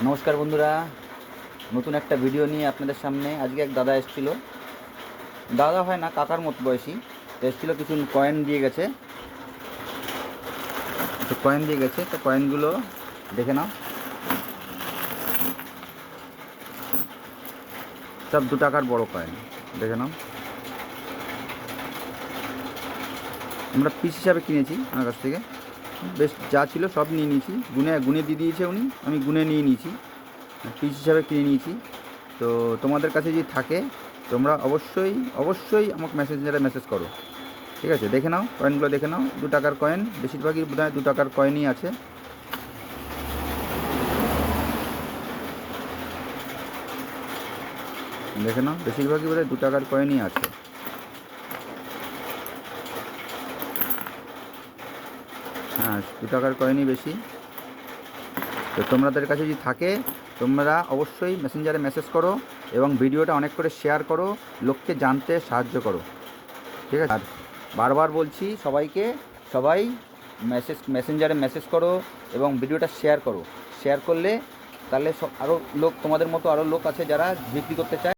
নমস্কার বন্ধুরা, নতুন একটা ভিডিও নিয়ে আপনাদের সামনে। আজকে এক দাদা এসেছিলো, দাদা হয় না কাকার মতো বয়সী, এসেছিলো, কিছু কয়েন দিয়ে গেছে। তো কয়েন দিয়ে গেছে, তো কয়েনগুলো দেখে নাও। সব 2 টাকার বড় কয়েন, দেখে নাও। আমরা পিস হিসাবে কিনেছি আমার কাছ থেকে, বেশ যা ছিল সব নিয়ে নিয়েছি, গুনে গুনে দিয়ে দিয়েছে উনি, আমি গুনে নিয়ে নিয়েছি, পিস হিসাবে কিনে নিয়েছি। তো তোমাদের কাছে যদি থাকে তোমরা অবশ্যই অবশ্যই আমাকে মেসেজ করো, ঠিক আছে? দেখে নাও কয়েনগুলো, দেখে নাও। 2 টাকার কয়েন, বেশিরভাগই বোধ হয় 2 টাকার কয়েনই আছে। দেখে নাও, বেশিরভাগই বোধ হয় 2 টাকার কয়েনই আছে। হ্যাঁ, 2 টাকার কয়েনই বেশি। তো তোমাদের কাছে যদি থাকে তোমরা অবশ্যই মেসেঞ্জারে মেসেজ করো এবং ভিডিওটা অনেক করে শেয়ার করো, লোককে জানতে সাহায্য করো, ঠিক আছে? আর বারবার বলছি সবাইকে, সবাই মেসেঞ্জারে মেসেজ করো এবং ভিডিওটা শেয়ার করো। শেয়ার করলে তাহলে আরও লোক, তোমাদের মতো আরও লোক আছে যারা বিক্রি করতে চায়।